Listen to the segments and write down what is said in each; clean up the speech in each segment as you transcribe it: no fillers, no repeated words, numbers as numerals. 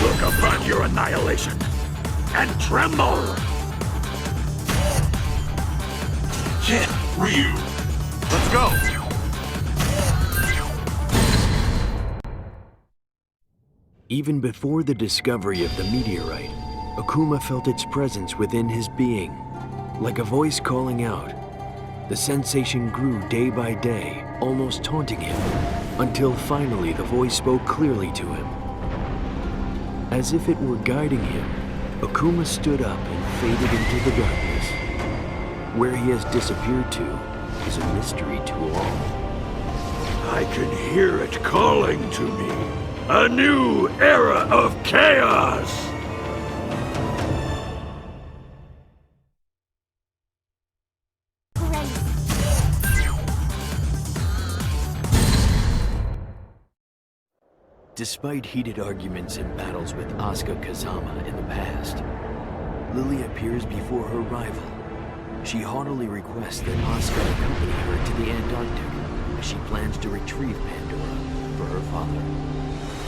look upon your annihilation and tremble! Ken, Ryu, let's go! Even before the discovery of the meteorite, Akuma felt its presence within his being, like a voice calling out. The sensation grew day by day, almost taunting him, until finally the voice spoke clearly to him. As if it were guiding him, Akuma stood up and faded into the darkness. Where he has disappeared to is a mystery to all. I can hear it calling to me. A new era of chaos! Despite heated arguments and battles with Asuka Kazama in the past, Lili appears before her rival. She haughtily requests that Asuka accompany her to the Antarctic, as she plans to retrieve Pandora for her father.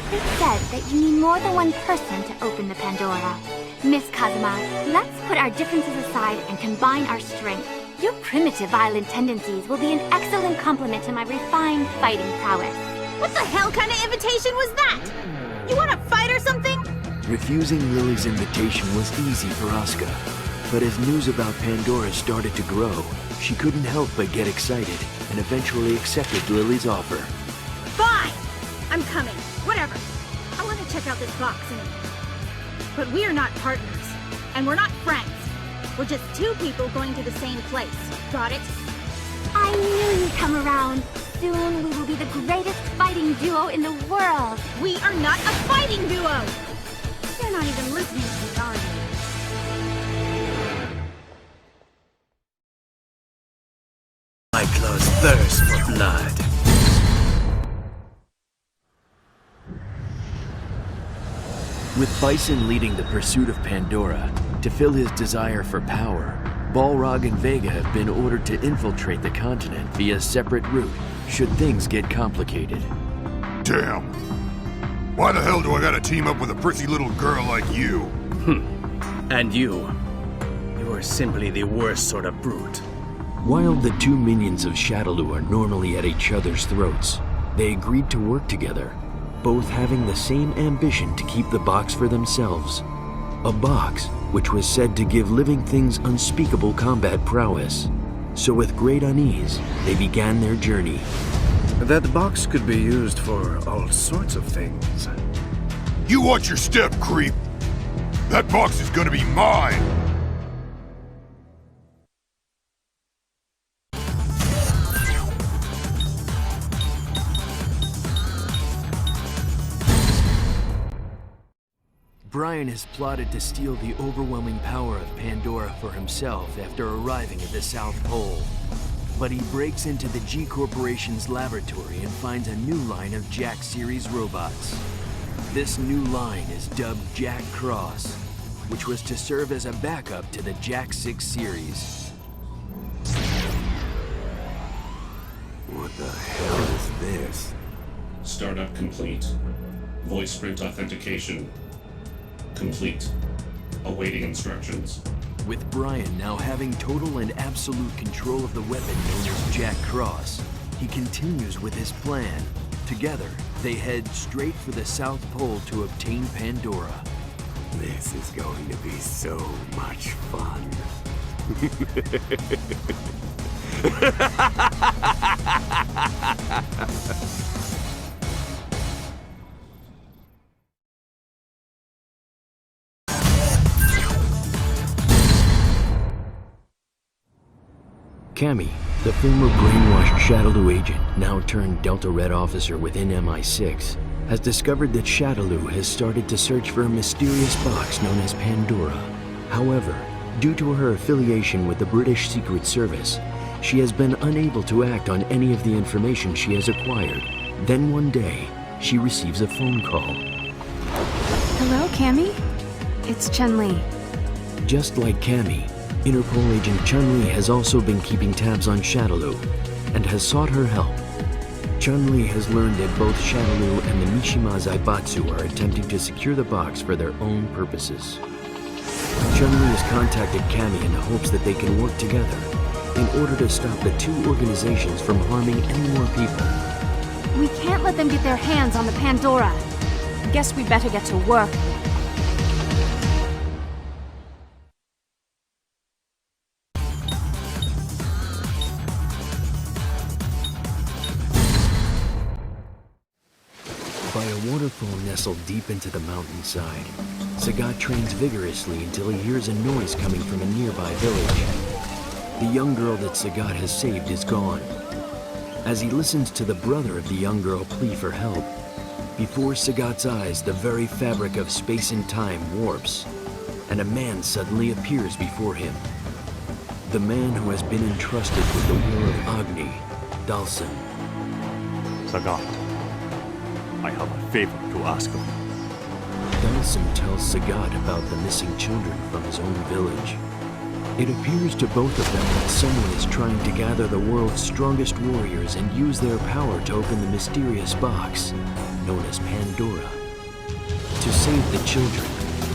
It said that you need more than one person to open the Pandora. Miss Kazama, let's put our differences aside and combine our strength. Your primitive violent tendencies will be an excellent complement to my refined fighting prowess. What the hell kind of invitation was that? You want to fight or something? Refusing Lili's invitation was easy for Asuka, but as news about Pandora started to grow, she couldn't help but get excited and eventually accepted Lili's offer. Fine! I'm coming. Whatever. I want to check out this box but we are not partners, and we're not friends. We're just two people going to the same place. Got it? I knew you'd come around. Soon we will be the greatest fighting duo in the world. We are not a fighting duo! You're not even listening to me, are you? My close thirst for blood. With Bison leading the pursuit of Pandora, to fill his desire for power, Balrog and Vega have been ordered to infiltrate the continent via separate route, should things get complicated. Damn! Why the hell do I gotta team up with a prissy little girl like you? And you. You are simply the worst sort of brute. While the two minions of Shadaloo are normally at each other's throats, they agreed to work together, both having the same ambition to keep the box for themselves. A box which was said to give living things unspeakable combat prowess. So with great unease, they began their journey. That box could be used for all sorts of things. You watch your step, creep! That box is gonna be mine! Bryan has plotted to steal the overwhelming power of Pandora for himself after arriving at the South Pole. But he breaks into the G Corporation's laboratory and finds a new line of Jack series robots. This new line is dubbed Jack Cross, which was to serve as a backup to the Jack 6 series. What the hell is this? Startup complete. Voice print authentication complete. Awaiting instructions. With Bryan now having total and absolute control of the weapon known as Jack Cross, he continues with his plan. Together, they head straight for the South Pole to obtain Pandora. This is going to be so much fun. Cammy, the former brainwashed Shadaloo agent, now turned Delta Red officer within MI6, has discovered that Shadaloo has started to search for a mysterious box known as Pandora. However, due to her affiliation with the British Secret Service, she has been unable to act on any of the information she has acquired. Then one day, she receives a phone call. Hello, Cammy? It's Chun-Li. Just like Cammy, Interpol agent Chun-Li has also been keeping tabs on Shadaloo and has sought her help. Chun-Li has learned that both Shadaloo and the Mishima Zaibatsu are attempting to secure the box for their own purposes. Chun-Li has contacted Cammy in the hopes that they can work together in order to stop the two organizations from harming any more people. We can't let them get their hands on the Pandora. Guess we better get to work. By a waterfall nestled deep into the mountainside, Sagat trains vigorously until he hears a noise coming from a nearby village. The young girl that Sagat has saved is gone. As he listens to the brother of the young girl plea for help, before Sagat's eyes, the very fabric of space and time warps, and a man suddenly appears before him. The man who has been entrusted with the will of Agni, Dhalsim. Sagat, I have a favor to ask of you. Dhalsim tells Sagat about the missing children from his own village. It appears to both of them that someone is trying to gather the world's strongest warriors and use their power to open the mysterious box, known as Pandora. To save the children,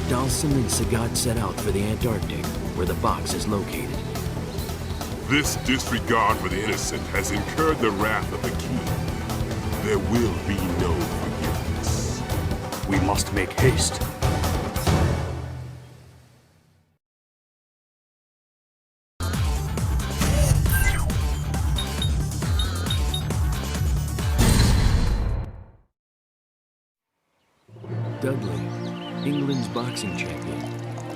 Dhalsim and Sagat set out for the Antarctic, where the box is located. This disregard for the innocent has incurred the wrath of the king. There will be no forgiveness. We must make haste. Dudley, England's boxing champion,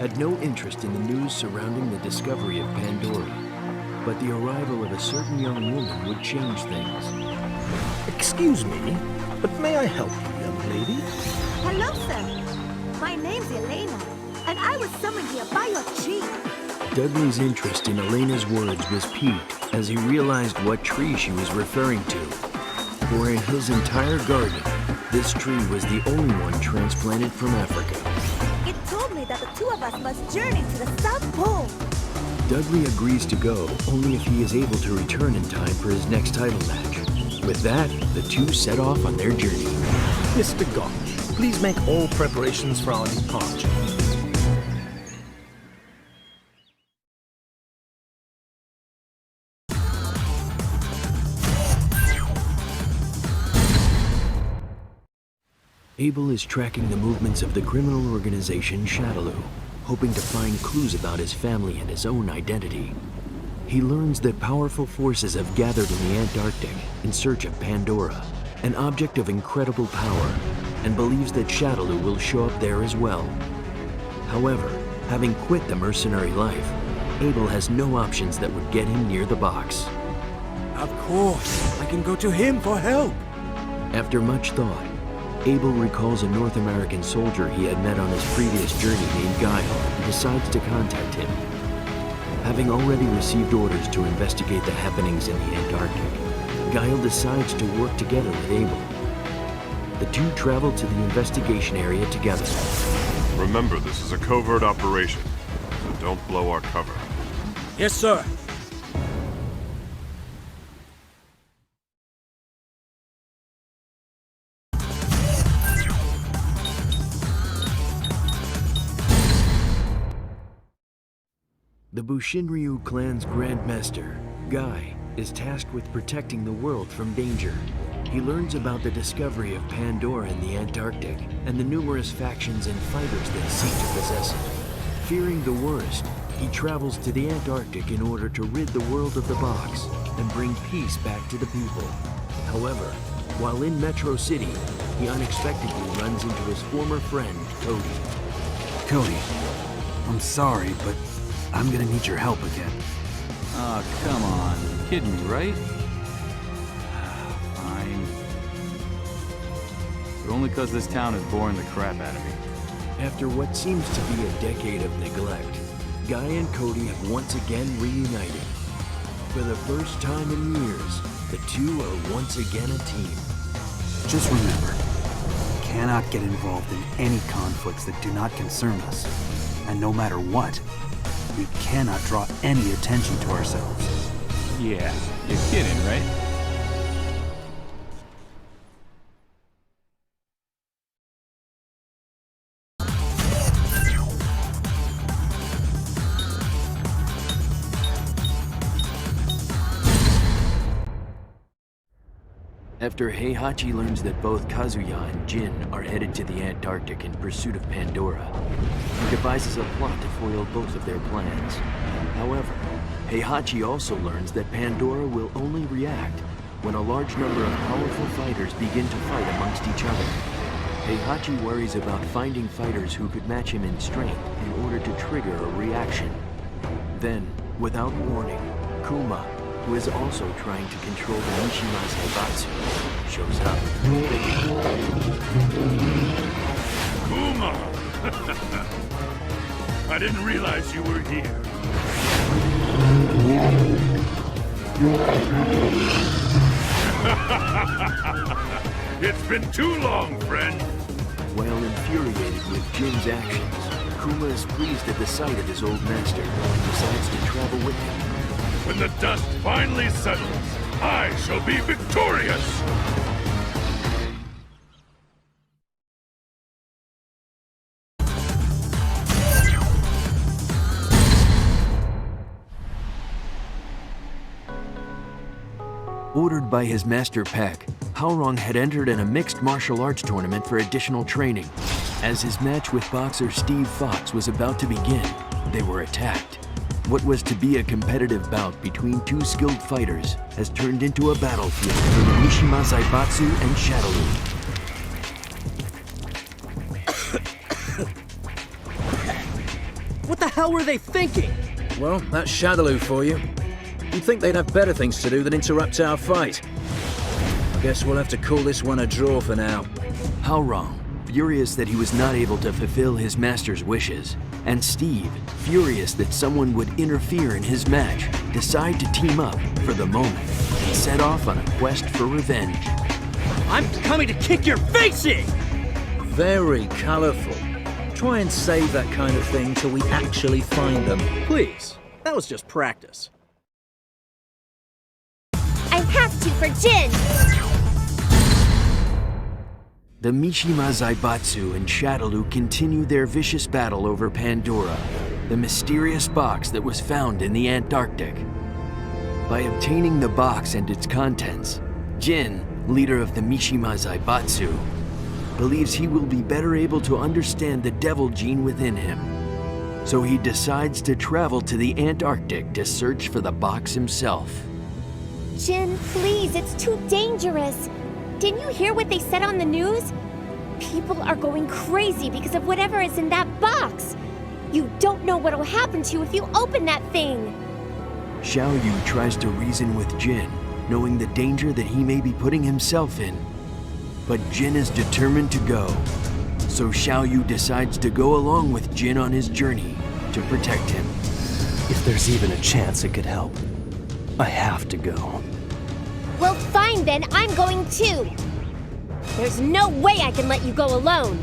had no interest in the news surrounding the discovery of Pandora, but the arrival of a certain young woman would change things. Excuse me, but may I help you, young lady? Hello, sir. My name's Elena, and I was summoned here by your chief. Dudley's interest in Elena's words was piqued as he realized what tree she was referring to. For in his entire garden, this tree was the only one transplanted from Africa. It told me that the two of us must journey to the South Pole. Dudley agrees to go only if he is able to return in time for his next title match. With that, the two set off on their journey. Mr. Gouki, please make all preparations for our departure. Abel is tracking the movements of the criminal organization Shadaloo, hoping to find clues about his family and his own identity. He learns that powerful forces have gathered in the Antarctic in search of Pandora, an object of incredible power, and believes that Shadaloo will show up there as well. However, having quit the mercenary life, Abel has no options that would get him near the box. Of course, I can go to him for help. After much thought, Abel recalls a North American soldier he had met on his previous journey named Guile and decides to contact him. Having already received orders to investigate the happenings in the Antarctic, Guile decides to work together with Abel. The two travel to the investigation area together. Remember, this is a covert operation, so don't blow our cover. Yes, sir. The Bushinryu clan's Grandmaster, Guy, is tasked with protecting the world from danger. He learns about the discovery of Pandora in the Antarctic and the numerous factions and fighters that seek to possess it. Fearing the worst, he travels to the Antarctic in order to rid the world of the box and bring peace back to the people. However, while in Metro City, he unexpectedly runs into his former friend, Cody. Cody, I'm sorry, but I'm gonna need your help again. Oh, come on. You're kidding me, right? Fine. But only because this town is boring the crap out of me. After what seems to be a decade of neglect, Guy and Cody have once again reunited. For the first time in years, the two are once again a team. Just remember, we cannot get involved in any conflicts that do not concern us. And no matter what, we cannot draw any attention to ourselves. Yeah, you're kidding, right? After Heihachi learns that both Kazuya and Jin are headed to the Antarctic in pursuit of Pandora, he devises a plot to foil both of their plans. However, Heihachi also learns that Pandora will only react when a large number of powerful fighters begin to fight amongst each other. Heihachi worries about finding fighters who could match him in strength in order to trigger a reaction. Then, without warning, Kuma, who is also trying to control the Mishima Zaibatsu, shows up. Kuma! I didn't realize you were here. It's been too long, friend. While infuriated with Jin's actions, Kuma is pleased at the sight of his old master and decides to travel with him. When the dust finally settles, I shall be victorious! Ordered by his master Pac, Hwoarang had entered in a mixed martial arts tournament for additional training. As his match with boxer Steve Fox was about to begin, they were attacked. What was to be a competitive bout between two skilled fighters has turned into a battlefield for the Mishima Zaibatsu and Shadaloo. What the hell were they thinking? Well, that's Shadaloo for you. You'd think they'd have better things to do than interrupt our fight. I guess we'll have to call this one a draw for now. Hwoarang, furious that he was not able to fulfill his master's wishes, and Steve, furious that someone would interfere in his match, decide to team up for the moment and set off on a quest for revenge. I'm coming to kick your face in! Very colorful. Try and save that kind of thing till we actually find them. Please. That was just practice. I have to for Jin! The Mishima Zaibatsu and Shadaloo continue their vicious battle over Pandora, the mysterious box that was found in the Antarctic. By obtaining the box and its contents, Jin, leader of the Mishima Zaibatsu, believes he will be better able to understand the devil gene within him. So he decides to travel to the Antarctic to search for the box himself. Jin, please, it's too dangerous. Didn't you hear what they said on the news? People are going crazy because of whatever is in that box. You don't know what'll happen to you if you open that thing. Xiaoyu tries to reason with Jin, knowing the danger that he may be putting himself in. But Jin is determined to go. So Xiaoyu decides to go along with Jin on his journey to protect him. If there's even a chance it could help, I have to go. Well, fine then, I'm going too. There's no way I can let you go alone.